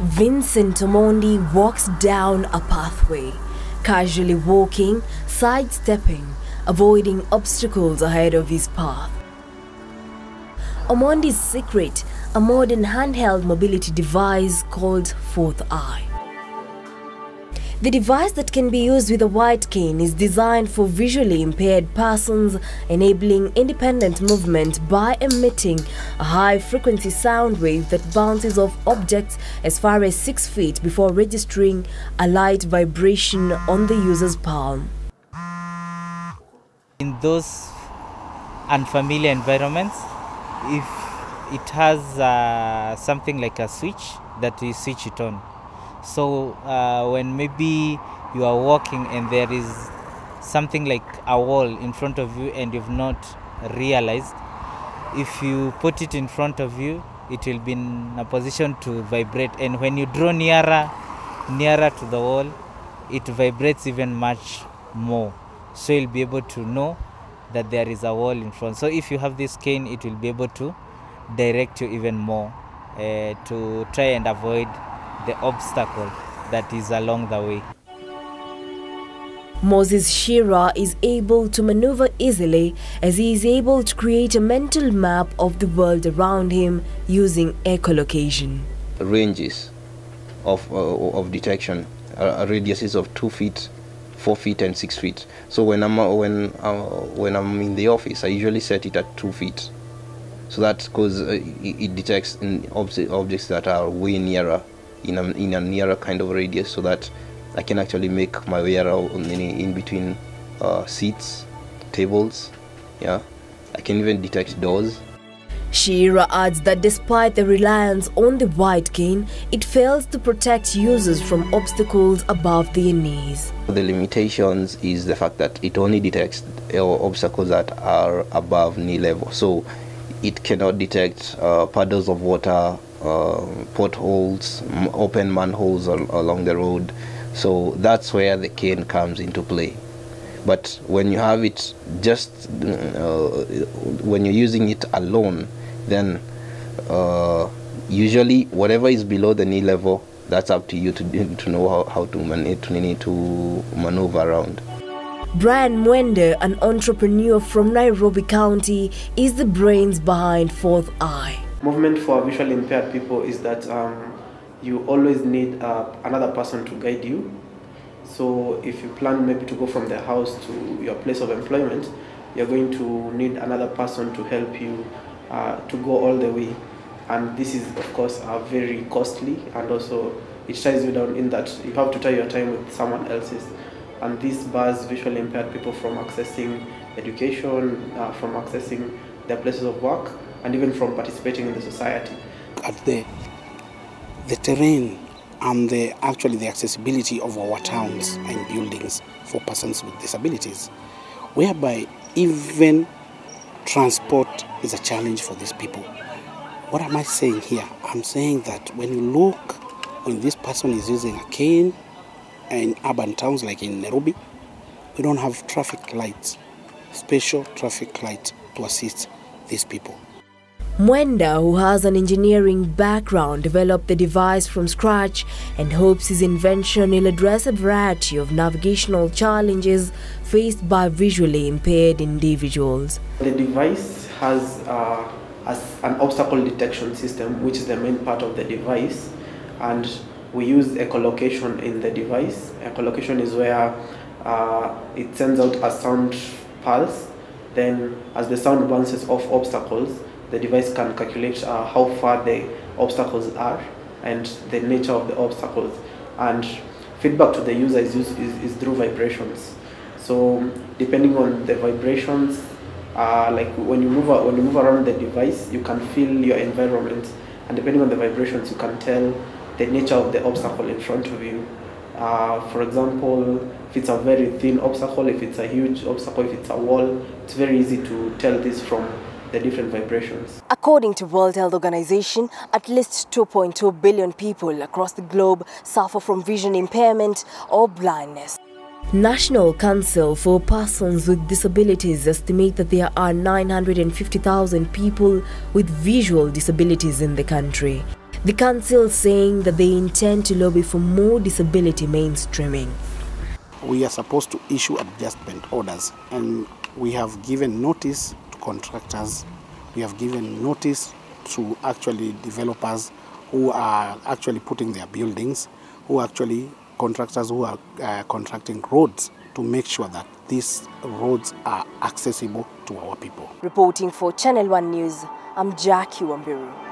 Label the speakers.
Speaker 1: Vincent Omondi walks down a pathway, casually walking, sidestepping, avoiding obstacles ahead of his path. Omondi's secret, a modern handheld mobility device called Fourth Eye. The device that can be used with a white cane is designed for visually impaired persons, enabling independent movement by emitting a high-frequency sound wave that bounces off objects as far as 6 feet before registering a light vibration on the user's palm.
Speaker 2: In those unfamiliar environments, if it has something like a switch that you switch it on. So when maybe you are walking and there is something like a wall in front of you and you've not realized, if you put it in front of you, it will be in a position to vibrate, and when you draw nearer to the wall, it vibrates even much more. So you'll be able to know that there is a wall in front. So if you have this cane, it will be able to direct you even more to try and avoid the obstacle that is along the way.
Speaker 1: Moses Shira is able to maneuver easily as he is able to create a mental map of the world around him using echolocation.
Speaker 3: Ranges of detection are radiuses of 2 feet, 4 feet, and 6 feet. So when I'm in the office, I usually set it at 2 feet. So that's because it detects objects that are way nearer, in a nearer kind of radius, so that I can actually make my way around in between seats, tables. Yeah, I can even detect doors.
Speaker 1: Shira adds that despite the reliance on the white cane, it fails to protect users from obstacles above their knees.
Speaker 3: The limitations is the fact that it only detects obstacles that are above knee level. So it cannot detect puddles of water, potholes, open manholes along the road. So that's where the cane comes into play. But when you have it just when you're using it alone, then usually whatever is below the knee level, that's up to you to know how to maneuver around.
Speaker 1: Brian Mwende, an entrepreneur from Nairobi County, is the brains behind Fourth Eye.
Speaker 4: Movement for visually impaired people is that you always need another person to guide you. So if you plan maybe to go from the house to your place of employment, you're going to need another person to help you to go all the way. And this is, of course, very costly, and also it ties you down in that you have to tie your time with someone else's. And this bars visually impaired people from accessing education, from accessing their places of work, and even from participating in the society.
Speaker 5: At the terrain and the accessibility of our towns and buildings for persons with disabilities, whereby even transport is a challenge for these people. What am I saying here? I'm saying that when you look, when this person is using a cane in urban towns like in Nairobi, we don't have traffic lights, special traffic lights to assist these people.
Speaker 1: Mwenda, who has an engineering background, developed the device from scratch and hopes his invention will address a variety of navigational challenges faced by visually impaired individuals.
Speaker 4: The device has an obstacle detection system, which is the main part of the device, and we use echolocation in the device. Echolocation is where it sends out a sound pulse. Then as the sound bounces off obstacles, the device can calculate how far the obstacles are and the nature of the obstacles. And feedback to the user is through vibrations. So depending on the vibrations, like when you move around the device, you can feel your environment, and depending on the vibrations, you can tell the nature of the obstacle in front of you. For example, if it's a very thin obstacle, if it's a huge obstacle, if it's a wall, it's very easy to tell this from the different vibrations.
Speaker 1: According to World Health Organization, at least 2.2 billion people across the globe suffer from vision impairment or blindness. National Council for Persons with Disabilities estimate that there are 950,000 people with visual disabilities in the country. The council saying that they intend to lobby for more disability mainstreaming.
Speaker 5: We are supposed to issue adjustment orders, and we have given notice to contractors, we have given notice to actually developers who are actually putting their buildings, who are actually contractors who are contracting roads, to make sure that these roads are accessible to our people.
Speaker 1: Reporting for Channel 1 News, I'm Jackie Wambiru.